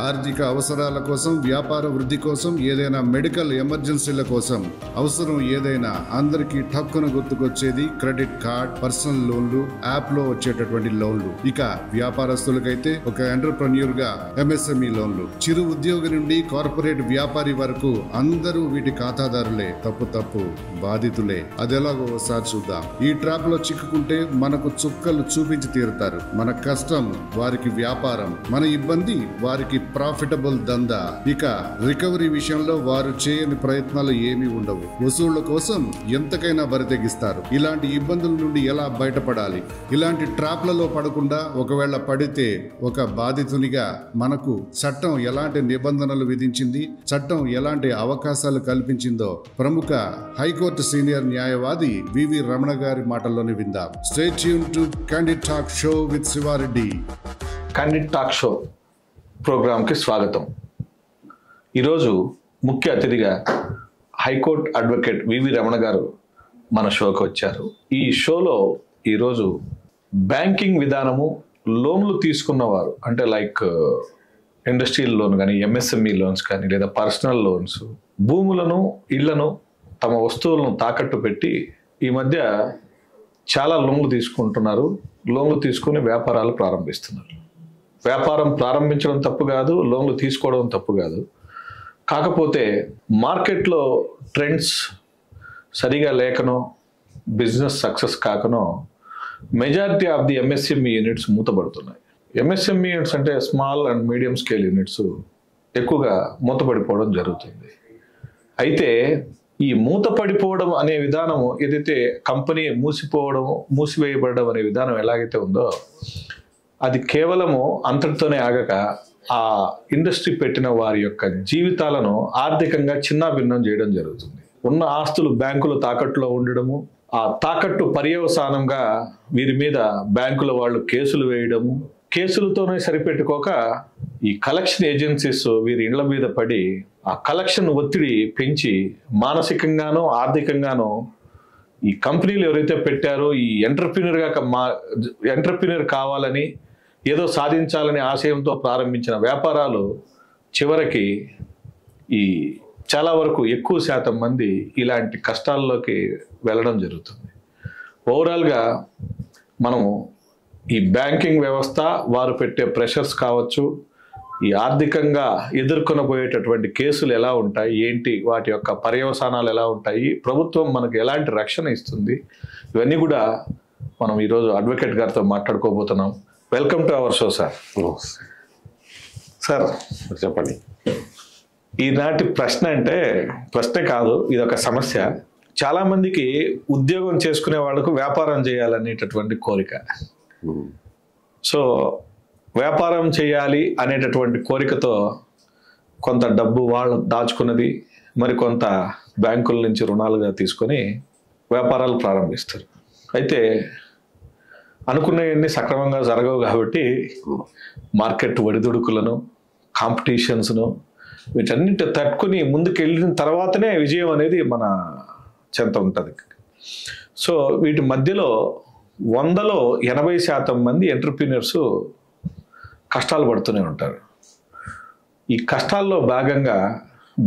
ఆర్థిక అవసరాల కోసం, వ్యాపార వృద్ధి కోసం, ఏదైనా మెడికల్ ఎమర్జెన్సీల కోసం అవసరం ఏదైనా అందరికీ టక్కున గుర్తుకొచ్చేది క్రెడిట్ కార్డ్, పర్సనల్ లోన్లు, యాప్ లో వచ్చేటటువంటి లోన్లు. ఇక వ్యాపారస్తులకైతే ఒక ఎంటర్‌ప్రెన్యూర్ గా ఎంఎస్ఎంఈ లోన్లు. చిరు ఉద్యోగి నుండి కార్పొరేట్ వ్యాపారి వరకు అందరూ వీటి ఖాతాదారులే. తప్పు బాధితులే. అదెలాగో ఒకసారి చూద్దాం. ఈ ట్రాప్ లో చిక్కుకుంటే మనకు చుక్కలు చూపించి తీరుతారు. మన కష్టం వారికి వ్యాపారం, మన ఇబ్బంది వారికి ప్రాఫిటబుల్ దందా. ఇక రికవరీ విషయంలో వారు చేయని ప్రయత్నాలు ఏమీ ఉండవు. వసూళ్ల కోసం ఎంతకైనా బరితెగిస్తారు. ఇలాంటి ఇబ్బందుల నుండి ఎలా బయటపడాలి? ఇలాంటి ట్రాప్లలో పడకుండా ఒకవేళ పడితే ఒక బాధితునిగా మనకు చట్టం ఎలాంటి నిబంధనలు విధించింది, చట్టం ఎలాంటి అవకాశాలు కల్పించిందో ప్రముఖ హైకోర్టు సీనియర్ న్యాయవాది వివి రమణ గారి మాటల్లోనే విందాం. Stay tune to candid talk show with Sivareddy. Candid talk show ప్రోగ్రాంకి స్వాగతం. ఈరోజు ముఖ్య అతిథిగా హైకోర్టు అడ్వకేట్ వివి రమణ గారు మన షోకి వచ్చారు. ఈ షోలో ఈరోజు బ్యాంకింగ్ విధానము, లోన్లు తీసుకున్నవారు అంటే లైక్ ఇండస్ట్రియల్ లోన్ కానీ, ఎంఎస్ఎంఈ లోన్స్ కానీ, లేదా పర్సనల్ లోన్స్, భూములను, ఇళ్లను, తమ వస్తువులను తాకట్టు పెట్టి ఈ మధ్య చాలా లోన్లు తీసుకుంటున్నారు. లోన్లు తీసుకుని వ్యాపారాలు ప్రారంభిస్తున్నారు. వ్యాపారం ప్రారంభించడం తప్పు కాదు, లోన్లు తీసుకోవడం తప్పు కాదు. కాకపోతే మార్కెట్లో ట్రెండ్స్ సరిగా లేకనో, బిజినెస్ సక్సెస్ కాకనో majority of the MSME units మూతపడుతున్నాయి. ఎంఎస్ఎంఈ యూనిట్స్ అంటే small and medium scale units ఎక్కువగా మూతపడిపోవడం జరుగుతుంది. అయితే ఈ మూతపడిపోవడం అనే విధానము, ఏదైతే కంపెనీ మూసివేయబడడం అనే విధానం ఎలాగైతే ఉందో అది కేవలము అంతటితోనే ఆగక ఆ ఇండస్ట్రీ పెట్టిన వారి యొక్క జీవితాలను ఆర్థికంగా చిన్నాభిన్నం చేయడం జరుగుతుంది. ఉన్న ఆస్తులు బ్యాంకులు తాకట్టులో ఉండడము, ఆ తాకట్టు పర్యవసానంగా వీరి మీద బ్యాంకుల వాళ్ళు కేసులు వేయడము, కేసులతోనే సరిపెట్టుకోక ఈ కలెక్షన్ ఏజెన్సీస్ వీరి ఇండ్ల మీద పడి ఆ కలెక్షన్ ఒత్తిడి పెంచి మానసికంగానో ఆర్థికంగానో ఈ కంపెనీలు ఎవరైతే పెట్టారో ఈ ఎంటర్‌ప్రెన్యూర్ కావాలని, ఏదో సాధించాలనే ఆశయంతో ప్రారంభించిన వ్యాపారాలు చివరికి ఈ చాలా వరకు ఎక్కువ శాతం మంది ఇలాంటి కష్టాల్లోకి వెళ్ళడం జరుగుతుంది. ఓవరాల్గా మనము ఈ బ్యాంకింగ్ వ్యవస్థ, వారు పెట్టే ప్రెషర్స్ కావచ్చు, ఈ ఆర్థికంగా ఎదుర్కొనబోయేటటువంటి కేసులు ఎలా ఉంటాయి, ఏంటి వాటి యొక్క పర్యవసానాలు ఎలా ఉంటాయి, ప్రభుత్వం మనకు ఎలాంటి రక్షణ ఇస్తుంది, ఇవన్నీ కూడా మనం ఈరోజు అడ్వకేట్ గారితో మాట్లాడుకోబోతున్నాం. Welcome to our show sir. Sir చెప్పండి. ఈనాటి ప్రశ్న అంటే ప్రశ్నే కాదు, ఇది ఒక సమస్య. చాలా మందికి ఉద్యోగం చేసుకునే వాళ్ళకు వ్యాపారం చేయాలనేటటువంటి కోరిక. సో వ్యాపారం చేయాలి అనేటటువంటి కోరికతో కొంత డబ్బు వాళ్ళు దాచుకున్నది, మరి కొంత బ్యాంకుల నుంచి రుణాలుగా తీసుకొని వ్యాపారాలు ప్రారంభిస్తారు. అయితే అనుకునేవన్నీ సక్రమంగా జరగవు కాబట్టి మార్కెట్ ఒడిదుడుకులను, కాంపిటీషన్స్ను, వీటన్నిటి తట్టుకుని ముందుకు వెళ్ళిన తర్వాతనే విజయం అనేది మన చెంత ఉంటుంది. సో వీటి మధ్యలో 100లో 80% మంది ఎంటర్‌ప్రెన్యూర్స్ కష్టాలు పడుతూనే ఉంటారు. ఈ కష్టాల్లో భాగంగా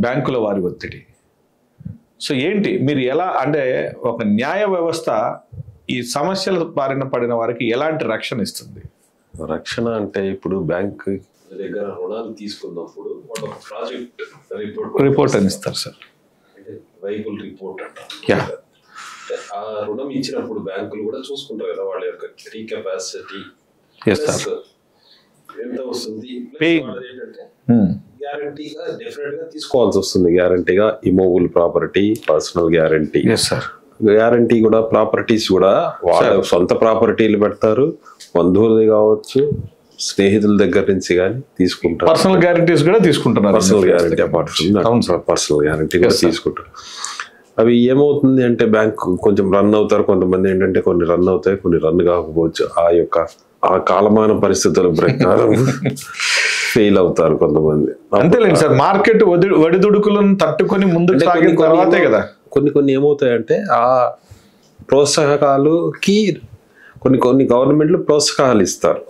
బ్యాంకుల వారి ఒత్తిడి. సో ఏంటి మీరు ఎలా అంటే ఒక న్యాయ వ్యవస్థ ఈ సమస్యల బారిన పడిన వారికి ఎలాంటి రక్షణ ఇస్తుంది? రక్షణ అంటే ఇప్పుడు బ్యాంక్ దగ్గర రుణాలు తీసుకున్నప్పుడు ఒక ప్రాజెక్ట్ రిపోర్ట్ అని ఇస్తారు సార్, వైబుల్ రిపోర్ట్ అంటారు. ఆ రుణం ఇచ్చినప్పుడు బ్యాంకులు కూడా చూసుకుంటారు కదా వాళ్ళ యొక్క కెపాసిటీ ఎంత వస్తుంది, ఏంటంటే గ్యారంటీగా డెఫినెట్ గా తీసుకోవాల్సి వస్తుంది. గ్యారంటీగా immovable property, personal guarantee, guarantee కూడా ప్రాపర్టీస్ కూడా వాళ్ళ సొంత ప్రాపర్టీలు పెడతారు, బంధువులది కావచ్చు, స్నేహితుల దగ్గర నుంచి కానీ తీసుకుంటారు. పర్సనల్ గ్యారంటీస్ కూడా తీసుకుంటున్నారు. పర్సనల్ గ్యారంటీ పర్సనల్ గ్యారంటీ కూడా తీసుకుంటారు. అవి ఏమవుతుంది అంటే బ్యాంక్ కొంచెం రన్ అవుతారు, కొంతమంది ఏంటంటే కొన్ని రన్ అవుతాయి, కొన్ని రన్ కాకపోవచ్చు. ఆ కాలమాన పరిస్థితుల ప్రకారం ఫెయిల్ అవుతారు కొంతమంది. అంతేలేండి సార్, మార్కెట్ ఒడిదుడుకులను తట్టుకొని ముందుకు సాగిన తర్వాతే కదా. కొన్ని ఏమవుతాయంటే ఆ ప్రోత్సాహకాలకి కొన్ని గవర్నమెంట్లు ప్రోత్సాహకాలు ఇస్తారు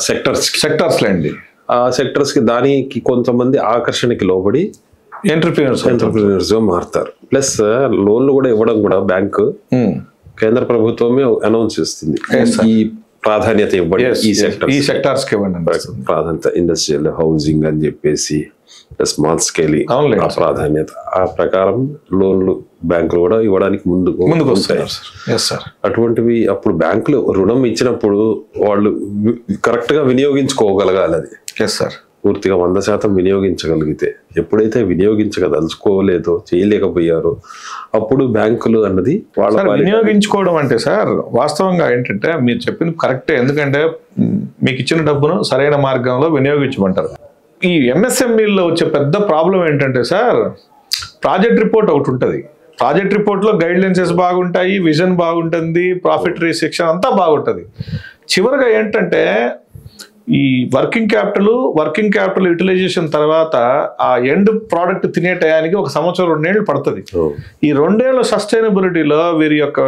సెక్టర్స్ అండి. ఆ సెక్టర్స్ కి దానికి కొంతమంది ఆకర్షణకి లోబడి ఎంటర్ప్రీనర్స్ గా మారుతారు. ప్లస్ లోన్లు కూడా ఇవ్వడం కూడా బ్యాంకు కేంద్ర ప్రభుత్వమే అనౌన్స్ చేస్తుంది, ఈ ప్రాధాన్యత ఇవ్వండి ఈ సెక్టార్స్ కి ఇవ్వండి ప్రాధాన్యత, ఇండస్ట్రియల్ హౌసింగ్ అని చెప్పేసి స్మాల్ స్కేల్ ఆ ప్రాధాన్యత, ఆ ప్రకారం లోన్లు బ్యాంకులు కూడా ఇవ్వడానికి ముందుకు వస్తాయి. అటువంటివి అప్పుడు బ్యాంకులు రుణం ఇచ్చినప్పుడు వాళ్ళు కరెక్ట్ గా వినియోగించుకోగలగాలి. అది పూర్తిగా 100% వినియోగించగలిగితే, ఎప్పుడైతే వినియోగించగదలుచుకోలేదో చేయలేకపోయారో అప్పుడు బ్యాంకులు అన్నది వాళ్ళ వినియోగించుకోవడం అంటే సార్ వాస్తవంగా ఏంటంటే మీరు చెప్పింది కరెక్టే. ఎందుకంటే మీకు ఇచ్చిన డబ్బును సరైన మార్గంలో వినియోగించమంటారు. ఈ ఎంఎస్ఎంఈలో వచ్చే పెద్ద ప్రాబ్లం ఏంటంటే సార్, ప్రాజెక్ట్ రిపోర్ట్ ఒకటి ఉంటుంది. ప్రాజెక్ట్ రిపోర్ట్లో గైడ్ లైన్సెస్ బాగుంటాయి, విజన్ బాగుంటుంది, ప్రాఫిట్ రిస్ట్రిక్షన్ అంతా బాగుంటుంది. చివరిగా ఏంటంటే ఈ వర్కింగ్ క్యాపిటల్ యూటిలైజేషన్ తర్వాత ఆ ఎండ్ ప్రోడక్ట్ తినే టయానికి 1 సంవత్సరం 2 ఏళ్ళు పడుతుంది. ఈ 2 ఏళ్ళ సస్టైనబిలిటీలో వీరి యొక్క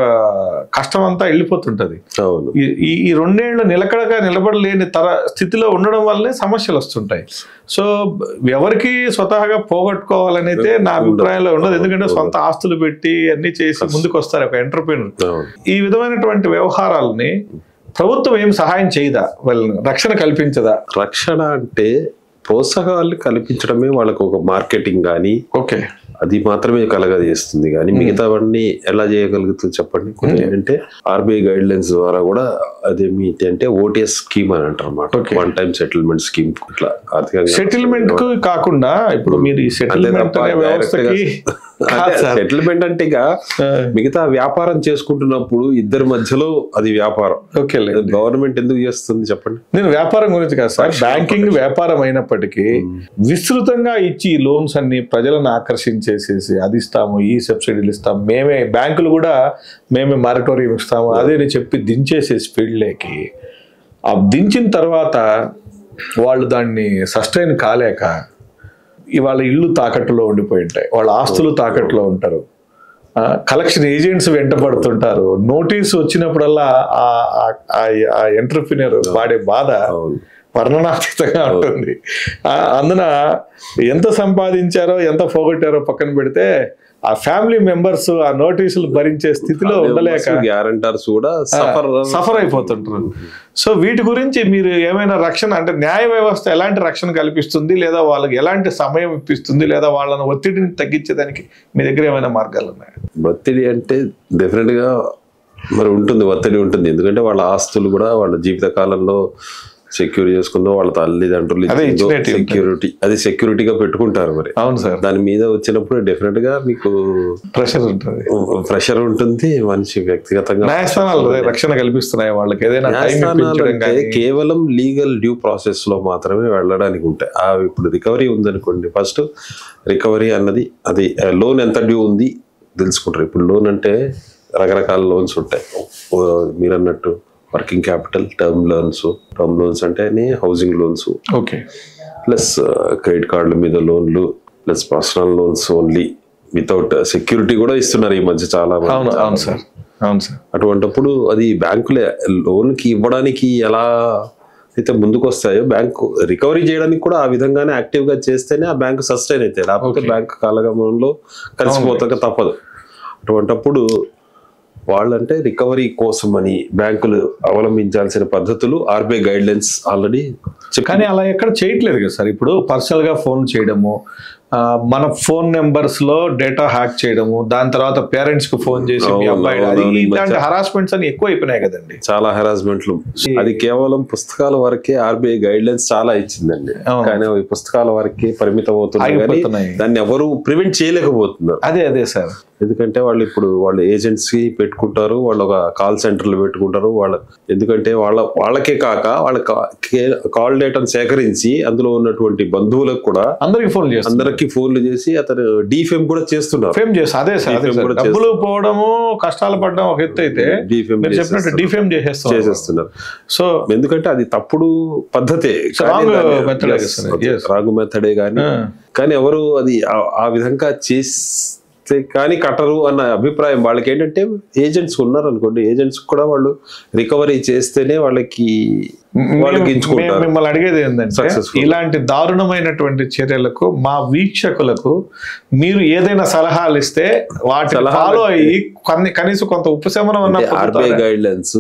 కష్టం అంతా వెళ్ళిపోతుంటది. ఈ 2 ఏళ్ళు నిలకడగా నిలబడలేని స్థితిలో ఉండడం వల్లనే సమస్యలు వస్తుంటాయి. సో ఎవరికి స్వతహాగా పోగొట్టుకోవాలని అయితే నా అభిప్రాయంలో ఉండదు. ఎందుకంటే సొంత ఆస్తులు పెట్టి అన్ని చేసి ముందుకు వస్తారు ఒక ఎంటర్ప్రెన్యూర్. ఈ విధమైనటువంటి వ్యవహారాలని ప్రభుత్వం ఏం సహాయం చేయదా, వాళ్ళని రక్షణ కల్పించదా? రక్షణ అంటే ప్రోత్సాహాలు కల్పించడమే వాళ్ళకు ఒక మార్కెటింగ్ కానీ అది మాత్రమే కలగజేస్తుంది. కానీ మిగతావన్నీ ఎలా చేయగలుగుతుంది చెప్పండి. కొన్ని ఏంటంటే ఆర్బీఐ గైడ్ లైన్స్ ద్వారా కూడా అదేమిటి అంటే ఓటీఎస్ స్కీమ్ అని అంటారు అన్నమాట, 1 టైం సెటిల్మెంట్ స్కీమ్. ఇట్లా ఆర్థికంగా సెటిల్మెంట్ కు కాకుండా ఇప్పుడు మీరు ఈ సెటిల్మెంట్ సెటిల్మెంట్ అంటే ఇక మిగతా వ్యాపారం చేసుకుంటున్నప్పుడు ఇద్దరి మధ్యలో అది వ్యాపారం. గవర్నమెంట్ ఎందుకు చేస్తుంది చెప్పండి? నేను వ్యాపారం గురించి కాదు సార్, బ్యాంకింగ్ వ్యాపారం అయినప్పటికీ విస్తృతంగా ఇచ్చి లోన్స్ అన్ని ప్రజలను ఆకర్షించేసేసి అది ఇస్తాము, ఈ సబ్సిడీలు ఇస్తాము, మేమే బ్యాంకులు కూడా మేమే మారిటోరియం ఇస్తాము అదే చెప్పి దించేసేసి ఫీల్డ్లోకి. ఆ దించిన తర్వాత వాళ్ళు దాన్ని సస్టైన్ కాలేక ఇవాళ ఇళ్ళు తాకట్టులో ఉండిపోయి ఉంటాయి, వాళ్ళ ఆస్తులు తాకట్టులో ఉంటారు, కలెక్షన్ ఏజెంట్స్ వెంట పడుతుంటారు. నోటీసు వచ్చినప్పుడల్లా ఆ ఎంటర్ప్రినర్ వాడే బాధ వర్ణనాతీతంగా ఉంటుంది. అందున ఎంత సంపాదించారో ఎంత పోగొట్టారో పక్కన పెడితే ఆ ఫ్యామిలీ మెంబర్స్ ఆ నోటీసులు భరించే స్థితిలో ఉండలేక గ్యారంటర్స్ కూడా సఫర్ అయిపోతుంటారు. సో వీటి గురించి మీరు ఏమైనా రక్షణ అంటే న్యాయ వ్యవస్థ ఎలాంటి రక్షణ కల్పిస్తుంది, లేదా వాళ్ళకి ఎలాంటి సమయం ఇప్పిస్తుంది, లేదా వాళ్ళని ఒత్తిడిని తగ్గించేదానికి మీ దగ్గర ఏమైనా మార్గాలు ఉన్నాయా? ఒత్తిడి అంటే డెఫినెట్ గా మరి ఉంటుంది, ఒత్తిడి ఉంటుంది. ఎందుకంటే వాళ్ళ ఆస్తులు కూడా వాళ్ళ జీవిత కాలంలో సెక్యూర్ చేసుకుందో వాళ్ళ తల్లిదండ్రులు సెక్యూరిటీ, అది సెక్యూరిటీగా పెట్టుకుంటారు. మరి అవును సార్, దాని మీద వచ్చినప్పుడు డెఫినెట్ గా మీకు ప్రెషర్ ఉంటుంది. మనిషి వ్యక్తిగతంగా రక్షణ కల్పిస్తున్నాయి వాళ్ళకి. ఏదైనా కేవలం లీగల్ డ్యూ ప్రాసెస్ లో మాత్రమే వెళ్ళడానికి ఉంటాయి. ఇప్పుడు రికవరీ ఉందనుకోండి, ఫస్ట్ రికవరీ అన్నది అది లోన్ ఎంత డ్యూ ఉంది తెలుసుకుంటారు. ఇప్పుడు లోన్ అంటే రకరకాల లోన్స్ ఉంటాయి. మీరు అన్నట్టు వర్కింగ్ క్యాపిటల్, టర్మ్ లోన్స్ అంటే హౌసింగ్ లోన్స్, ప్లస్ క్రెడిట్ కార్డుల మీద లోన్లు, plus personal loans only without security కూడా ఇస్తున్నారు ఈ మధ్య చాలా మంది. అటువంటిప్పుడు అది బ్యాంకులే లోన్ కి ఇవ్వడానికి ఎలా అయితే ముందుకు వస్తాయో బ్యాంకు రికవరీ చేయడానికి కూడా ఆ విధంగానే యాక్టివ్ గా చేస్తేనే ఆ బ్యాంకు సస్టైన్ అయితే, లేకపోతే బ్యాంకు కాలగమనంలో కలిసిపోతాక తప్పదు. అటువంటిప్పుడు వాళ్ళంటే రికవరీ కోసం అని బ్యాంకులు అవలంబించాల్సిన పద్ధతులు ఆర్బీఐ గైడ్ లైన్స్ ఆల్రెడీ. కానీ అలా ఎక్కడ చేయట్లేదు కదా సార్. ఇప్పుడు పర్సనల్ గా ఫోన్ చేయడము, మన ఫోన్ నెంబర్స్ లో డేటా హ్యాక్ చేయడము, దాని తర్వాత పేరెంట్స్ కు ఫోన్ చేసి మీ అబ్బాయి, ఇలాంటి హరాస్మెంట్స్ అని ఎక్కువ అయిపోయినాయి కదండి. చాలా హరాస్మెంట్లు. అది కేవలం పుస్తకాల వరకే ఆర్బీఐ గైడ్ లైన్స్ చాలా ఇచ్చిందండి, కానీ అవి పుస్తకాల వరకే పరిమితం అవుతున్నాయి. దాన్ని ఎవరు ప్రివెంట్ చేయలేకపోతున్నారు. అదే సార్, ఎందుకంటే వాళ్ళు ఏజెంట్స్ పెట్టుకుంటారు, వాళ్ళు ఒక కాల్ సెంటర్లు పెట్టుకుంటారు. ఎందుకంటే వాళ్ళకే కాక వాళ్ళ కాల్ డేటాను సేకరించి అందులో ఉన్నటువంటి బంధువులకు కూడా అందరికి ఫోన్లు చేసి అతను డీఫేమ్ కూడా చేస్తున్నారు. అదే సార్, డబ్బులు పోవడము, కష్టాలు పడడం ఒక ఎత్తు అయితే డీఫేమ్ చేసేస్తున్నారు. సో ఎందుకంటే అది తప్పుడు పద్ధతే, రాంగ్ మెథడే. కానీ ఎవరు అది ఆ విధంగా కానీ కట్టరు అన్న అభిప్రాయం వాళ్ళకి. ఏంటంటే ఏజెంట్స్ ఉన్నారు అనుకోండి, ఏజెంట్స్ కూడా వాళ్ళు రికవరీ చేస్తేనే వాళ్ళకి వాళ్ళకి ఎంచుకుంటారు. మిమ్మల్ని అడిగేది ఏంటంటే Successful. ఇలాంటి దారుణమైనటువంటి చర్యలకు మా వీక్షకులకు మీరు ఏదైనా సలహాలు ఇస్తే వాటిని ఫాలో అయ్యి కనీసం కొంత ఉపశమనం RBI guide lines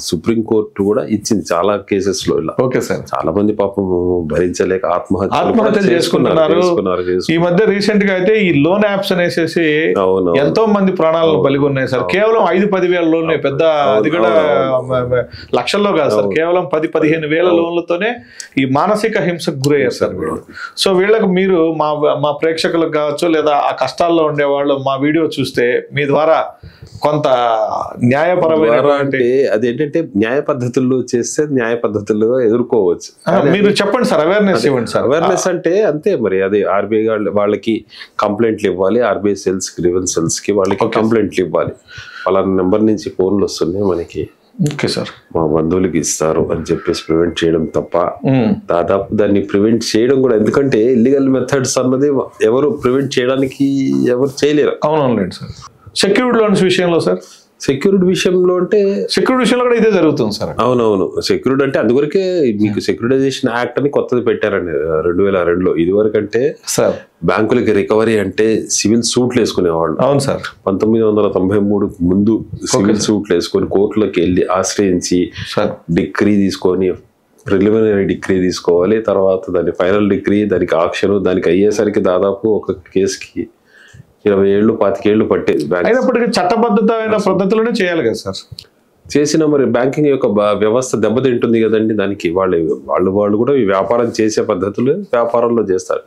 supreme court కూడా ఇచ్చింది చాలా కేసెస్ లో ఇలా. Okay sir. చాలా మంది పాపం భరించలేక ఆత్మహత్యలు చేసుకుంటున్నారు. ఈ మధ్య రీసెంట్ గా అయితే ఈ లోన్ యాప్స్ అనేసి ఎంతో మంది ప్రాణాలను బలిగి ఉన్నాయి సార్. కేవలం 5-10 వేల లోన్లే, పెద్ద అది కూడా లక్షల్లో కాదు సార్, కేవలం 10-15 వేల లోన్లతోనే ఈ మానసిక హింసకు గురయ్యారు సార్ వీళ్ళు. సో వీళ్ళకు మీరు మా ప్రేక్షకులకు కావచ్చు లేదా ఆ కష్టాల్లో ఉండేవాళ్ళు మా వీడియో చూస్తే మీ ద్వారా కొంత న్యాయపరమైన అదేంటంటే న్యాయ పద్ధతుల్లో చేస్తే న్యాయ పద్ధతుల్లో ఎదుర్కోవచ్చు. మీరు చెప్పండి సార్, అవేర్నెస్ ఇవ్వండి సార్. అవేర్నెస్ అంటే అంతే మరి, అది ఆర్బీఐ వాళ్ళకి కంప్లైంట్లు ఇవ్వాలి, ఆర్బీఐ సెల్స్ గ్రీవెన్స్ సెల్స్ కి వాళ్ళకి కంప్లైంట్లు ఇవ్వాలి. వాళ్ళ నెంబర్ నుంచి ఫోన్లు వస్తున్నాయి మనకి, ఓకే సార్, మా బంధువులకి ఇస్తారు అని చెప్పేసి ప్రివెంట్ చేయడం తప్ప దాదాపు దాన్ని ప్రివెంట్ చేయడం కూడా, ఎందుకంటే ఇల్లీగల్ మెథడ్స్ అన్నది ఎవరు ప్రివెంట్ చేయడానికి ఎవరు చేయలేరు. అవునవునండి సార్. సెక్యూర్డ్ లోన్స్ విషయంలో సార్, సెక్యూరిటీ విషయంలో అంటే సెక్యూరిటీ విషయంలో కూడా ఇదే జరుగుతుంది సార్. అవునవును, సెక్యూరిటీ అంటే అందువరకే మీకు సెక్యూరిటైజేషన్ యాక్ట్ అని కొత్తది పెట్టారండి 2002లో. ఇదివరకు అంటే సార్ బ్యాంకులకి రికవరీ అంటే సివిల్ సూట్లు వేసుకునేవాళ్ళు. అవును సార్. 1993 ముందు సివిల్ సూట్లు వేసుకొని కోర్టులోకి వెళ్ళి ఆశ్రయించి డిగ్రీ తీసుకొని, ప్రిలిమినరీ డిగ్రీ తీసుకోవాలి, తర్వాత దాని ఫైనల్ డిగ్రీ, దానికి ఆక్షన్, దానికి అయ్యేసరికి దాదాపు ఒక కేసుకి 20 ఏళ్ళు 25 ఏళ్ళు పట్టేది. అయినప్పటికీ చట్టబద్ధమైన పద్ధతిలోనే చేయాలి కదా సార్. చేసిన మరి బ్యాంకింగ్ యొక్క వ్యవస్థ దెబ్బతింటుంది కదండి. దానికి వాళ్ళు కూడా ఈ వ్యాపారం చేసే పద్ధతులు వ్యాపారంలో చేస్తారు.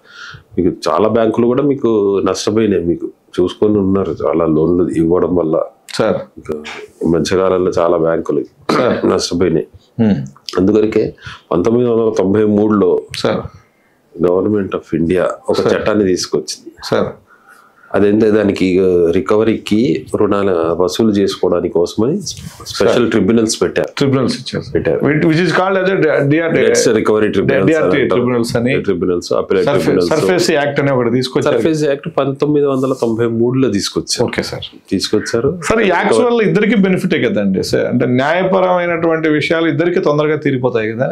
మీకు చాలా బ్యాంకులు కూడా మీకు నష్టపోయినాయి, మీకు చూసుకొని ఉన్నారు. చాలా లోన్లు ఇవ్వడం వల్ల సార్ మధ్యకాలంలో చాలా బ్యాంకులు నష్టపోయినాయి. అందుకొరకే 1993లో సార్ గవర్నమెంట్ ఆఫ్ ఇండియా ఒక చట్టాన్ని తీసుకొచ్చింది సార్. అదేంటే దానికి రికవరీకి రుణాలు వసూలు చేసుకోవడానికి కోసమని స్పెషల్ ట్రిబ్యునల్స్ పెట్టారు. రికవరీ ట్రిబ్యునల్స్, సర్ఫేస్ యాక్ట్ అని ఒకటి తీసుకొచ్చారు. సర్ఫేస్ యాక్ట్ 1993లో తీసుకొచ్చారు. ఓకే సార్, తీసుకొచ్చారు. సార్ ఈ యాక్ట్స్ వల్ల ఇద్దరికి బెనిఫిటే కదండి సార్, అంటే న్యాయపరమైనటువంటి విషయాలు ఇద్దరికి తొందరగా తీరిపోతాయి కదా.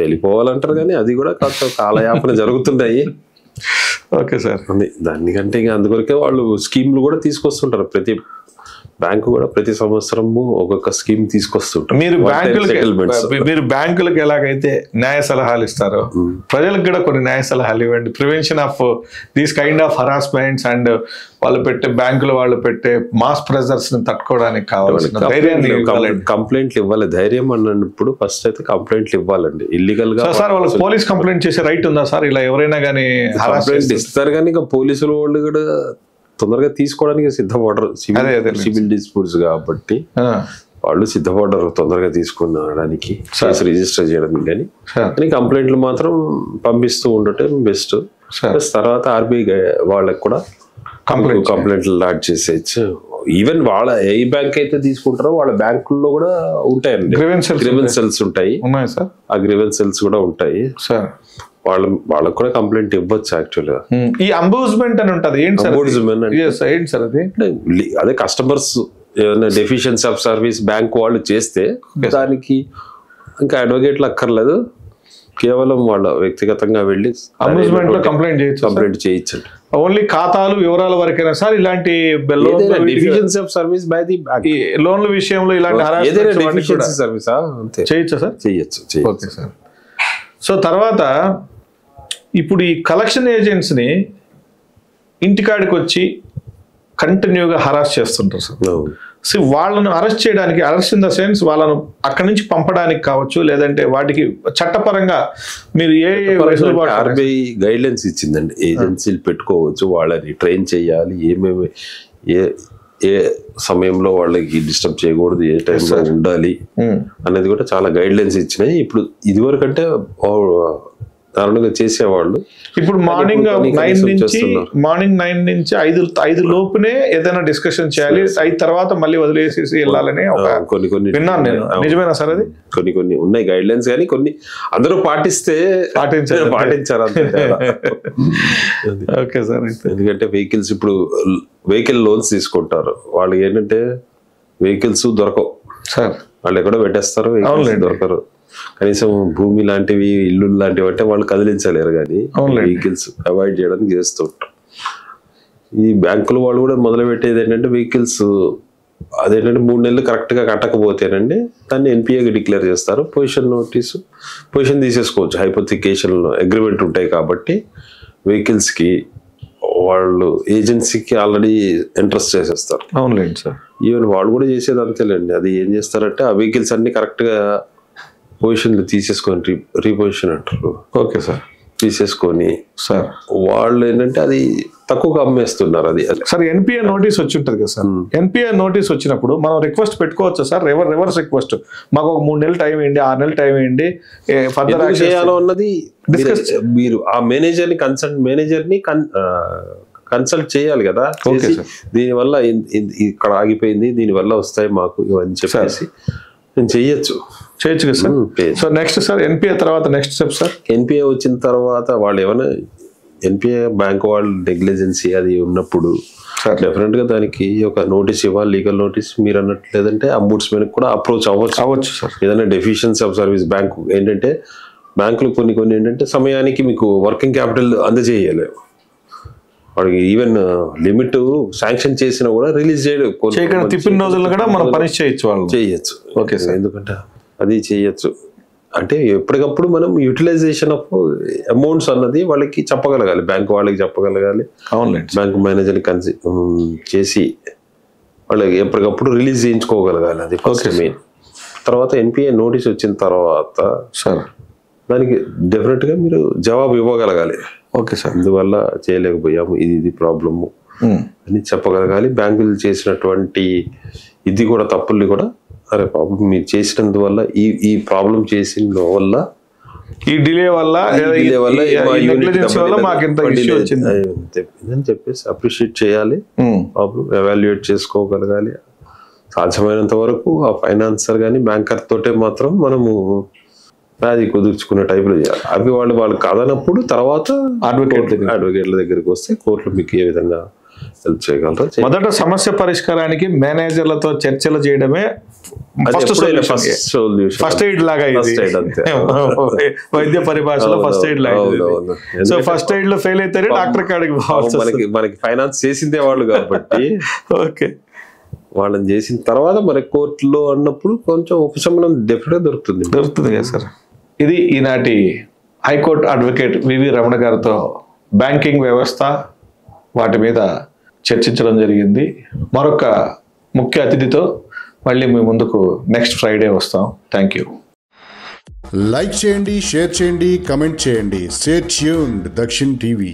తేలిపోవాలంటారు కానీ అది కూడా కాస్త కాలయాపన జరుగుతున్నాయి. Okay sir. దానికంటే ఇంకా అందుకొరకే వాళ్ళు స్కీమ్లు కూడా తీసుకొస్తుంటారు. ప్రతి బ్యాంకు కూడా ప్రతి సంవత్సరము ఒక్కొక్క స్కీమ్ తీసుకొస్తుంటారు. మీరు బ్యాంకులకు ఎలాగైతే న్యాయ సలహాలు ఇస్తారో ప్రజలకు కూడా కొన్ని న్యాయ సలహాలు ఇవ్వండి. Prevention of these kind of harassments and వాళ్ళు పెట్టే మాస్ ప్రెజర్స్ ని తట్టుకోవడానికి కావాల్సిన ధైర్యాన్ని, కంప్లైంట్లు ఇవ్వాలి. ధైర్యం అన్నప్పుడు ఫస్ట్ అయితే కంప్లైంట్లు ఇవ్వాలండి. ఇల్లీగల్ గా సార్ వాళ్ళు పోలీస్ కంప్లైంట్ చేసే రైట్ ఉందా సార్? ఇలా ఎవరైనా కానీ కంప్లైంట్ ఇస్తారు కానీ ఇంకా పోలీసులు వాళ్ళు కూడా తొందరగా తీసుకోవడానికి సిద్ధపడరు. సివిల్ డిస్ప్యూట్స్ కాబట్టి వాళ్ళు సిద్ధపడ్డారు తొందరగా తీసుకునడానికి, కేసు రిజిస్టర్ చేయడానికి. కానీ కంప్లైంట్లు మాత్రం పంపిస్తూ ఉండటం బెస్ట్. తర్వాత ఆర్బీఐ వాళ్ళకి కూడా కంప్లైంట్లు లాడ్జ్ చేసేయచ్చు. ఈవెన్ వాళ్ళ ఏ బ్యాంక్ అయితే తీసుకుంటారో వాళ్ళ బ్యాంకుల్లో కూడా ఉంటాయండి గ్రీవెన్స్ సెల్స్ ఉంటాయి. ఆ గ్రీవెన్స్ సెల్స్ కూడా ఉంటాయి. వాళ్ళకు కూడా కంప్లైంట్ ఇవ్వచ్చు. యాక్చువల్ గా ఈ అంబూజ్మెంట్ అని ఉంటది. ఏంటి సార్ అది? అదే కస్టమర్స్ ఏమైనా డెఫిషియన్సీ ఆఫ్ సర్వీస్ బ్యాంక్ వాళ్ళు చేస్తే దానికి ఇంకా అడ్వకేట్లు అక్కర్లేదు, కేవలం వాళ్ళ వ్యక్తిగతంగా వెళ్ళి కంప్లైంట్ చేయొచ్చు. ఓన్లీ ఖాతాలు వివరాల వరకైనా సార్ ఇలాంటి deficiency of service by the లోన్ల విషయంలో ఇలాంటి సర్వీస్ చేయొచ్చా సార్? చేయొచ్చు. Okay sir. సో తర్వాత ఇప్పుడు ఈ కలెక్షన్ ఏజెంట్స్ ని ఇంటికాడికి వచ్చి కంటిన్యూగా హరాస్ చేస్తుంటారు సార్. సో వాళ్ళను అరెస్ట్ చేయడానికి, అరెస్ట్ ఇన్ ద సెన్స్ వాళ్ళను అక్కడి నుంచి పంపడానికి కావచ్చు, లేదంటే వాటికి చట్టపరంగా మీరు ఆర్బీఐ గైడ్ లైన్స్ ఇచ్చిందండి. ఏజెన్సీలు పెట్టుకోవచ్చు, వాళ్ళని ట్రైన్ చేయాలి, ఏమేమి ఏ సమయంలో వాళ్ళకి డిస్టర్బ్ చేయకూడదు, ఏ టైంలో ఉండాలి అనేది కూడా చాలా గైడ్ లైన్స్ ఇచ్చినాయి. ఇప్పుడు ఇదివరకు అంటే దారుణంగా చేసేవాళ్ళు. ఇప్పుడు మార్నింగ్ 9 నుంచి 5 లోపునే ఏదైనా డిస్కషన్ చేయాలి, 5 తర్వాత మళ్ళీ వదిలేసేసి వెళ్ళాలని కొన్ని విన్నాను నేను. నిజమేనా సార్ అది? కొన్ని ఉన్నాయి గైడ్ లైన్స్, కానీ కొన్ని అందరూ పాటించారు అంతే. Okay sir. ఎందుకంటే వెహికల్స్ ఇప్పుడు వెహికల్ లోన్స్ తీసుకుంటారు, వాళ్ళకి ఏంటంటే వెహికల్స్ దొరకవు సార్, వాళ్ళు ఎక్కడో పెట్టేస్తారు, దొరకరు. కనీసం భూమి లాంటివి, ఇల్లు లాంటివి అంటే వాళ్ళు కదిలించలేరు, కానీ వెహికల్స్ అవాయిడ్ చేయడానికి చేస్తూ ఉంటారు. ఈ బ్యాంకుల వాళ్ళు కూడా మొదలుపెట్టేది ఏంటంటే వెహికల్స్ అదేంటంటే 3 నెలలు కరెక్ట్గా కట్టకపోతేనండి దాన్ని ఎన్పిఏగా డిక్లేర్ చేస్తారు. పొజిషన్ తీసేసుకోవచ్చు. హైపోథికేషన్ అగ్రిమెంట్ ఉంటాయి కాబట్టి వెహికల్స్కి వాళ్ళు ఏజెన్సీకి ఆల్రెడీ ఇంట్రెస్ట్ చేసేస్తారు. అవునులేండి సార్. ఈవెన్ వాళ్ళు కూడా చేసేది అంతేలేండి. అది ఏం చేస్తారంటే ఆ వెహికల్స్ అన్ని కరెక్ట్గా పొజిషన్లు తీసేసుకొని రీపొజిషన్ అంటారు. Okay sir. తీసేసుకొని సార్ వాళ్ళు ఏంటంటే అది తక్కువగా అమ్మేస్తున్నారు. అది సార్ ఎన్పిఏ నోటీస్ వచ్చి ఉంటుంది కదా సార్. ఎన్పిఏ నోటీస్ వచ్చినప్పుడు మనం రిక్వెస్ట్ పెట్టుకోవచ్చు సార్, రివర్స్ రిక్వెస్ట్, మాకు ఒక 3 నెలలు టైం ఇవ్వండి, 6 నెలలు టైం ఇవ్వండి, ఫర్దర్ చేయాలో అన్నది మీరు ఆ మేనేజర్ని కన్సల్ట్ చేయాలి కదా. దీనివల్ల ఇక్కడ ఆగిపోయింది, దీనివల్ల వస్తాయి మాకు ఇవన్నీ చెప్పేసి నేను చేయొచ్చు కదా sir. So next sir NPA తర్వాత నెక్స్ట్ స్టెప్ సార్. ఎన్పిఏ వచ్చిన తర్వాత వాళ్ళు ఏమైనా ఎన్పిఏ బ్యాంక్ వాళ్ళు నెగ్లిజెన్సీ అది ఉన్నప్పుడు డెఫినెట్ గా దానికి ఒక నోటీస్ ఇవ్వాలి, లీగల్ నోటీస్ మీరు అన్నట్టు. లేదంటే అంబుడ్స్మెన్ కూడా అప్రోచ్ అవ్వచ్చు సార్. ఏదైనా డెఫిషియన్సీ ఆఫ్ సర్వీస్ బ్యాంకు ఏంటంటే బ్యాంకులు కొన్ని ఏంటంటే సమయానికి మీకు వర్కింగ్ క్యాపిటల్ అందజేయలేవు. వాడికి ఈవెన్ లిమిట్ శాంక్షన్ చేసినా కూడా రిలీజ్ చేయడం, తిప్పిన రోజుల్లో కూడా మనం పనిష్ చేయొచ్చు. Okay sir. ఎందుకంటే అది చేయొచ్చు అంటే ఎప్పటికప్పుడు మనం యూటిలైజేషన్ ఆఫ్ అమౌంట్స్ అన్నది వాళ్ళకి చెప్పగలగాలి, బ్యాంక్ వాళ్ళకి చెప్పగలగాలి. అవునండి. బ్యాంక్ మేనేజర్ని చేసి వాళ్ళకి ఎప్పటికప్పుడు రిలీజ్ చేయించుకోగలగాలి. అది ఫస్ట్ మెయిన్. తర్వాత ఎన్పిఏ నోటీస్ వచ్చిన తర్వాత సార్ దానికి డెఫినెట్గా మీరు జవాబు ఇవ్వగలగాలి. ఓకే సార్, ఇందువల్ల చేయలేకపోయాము, ఇది ప్రాబ్లము అని చెప్పగలగాలి. బ్యాంకులు చేసినటువంటి ఇది కూడా తప్పుల్ని కూడా అరే ప్రాబ్లం మీరు చేసినందువల్ల ఈ ప్రాబ్లం చేసిన వల్ల ఈ డిలే వల్ల అని చెప్పేసి అప్రిషియేట్ చేయాలి. ప్రాబ్లం ఎవాల్యుయేట్ చేసుకోగలగాలి. సాధ్యమైనంత వరకు ఆ ఫైనాన్సర్ కానీ బ్యాంకర్ తోటే మాత్రం మనము అది కుదుర్చుకునే టైప్లో చేయాలి. అవి వాళ్ళు కాదన్నప్పుడు తర్వాత అడ్వకేట్ల దగ్గరికి వస్తే కోర్టులు మీకు ఏ విధంగా హెల్ప్ చేయగలరు. మొదట సమస్య పరిష్కారానికి మేనేజర్లతో చర్చలు చేయడమే ఫస్ట్ ఎయిడ్ లాగా, వైద్య పరిభాషలో ఫస్ట్ ఎయిడ్ లాగా. సో ఫస్ట్ ఎయిడ్ లో ఫెయిల్ అయితేనే డాక్టర్ కాడికి మనకి ఫైనాన్స్ చేసిందే వాళ్ళు కాబట్టి ఓకే వాళ్ళని చేసిన తర్వాత మరి కోర్టులో అన్నప్పుడు కొంచెం ఉపశమనం డెఫినెట్గా దొరుకుతుంది కదా సార్. ఇది ఈనాటి హైకోర్టు అడ్వకేట్ వివి రమణ గారితో బ్యాంకింగ్ వ్యవస్థ వాటి మీద చర్చించడం జరిగింది. మరొక ముఖ్య అతిథితో మళ్ళీ మీ ముందుకు నెక్స్ట్ ఫ్రైడే వస్తాం. Thank you. లైక్ చేయండి, షేర్ చేయండి, కమెంట్ చేయండి. స్టే ట్యూన్డ్ దక్షిణ్ టీవీ.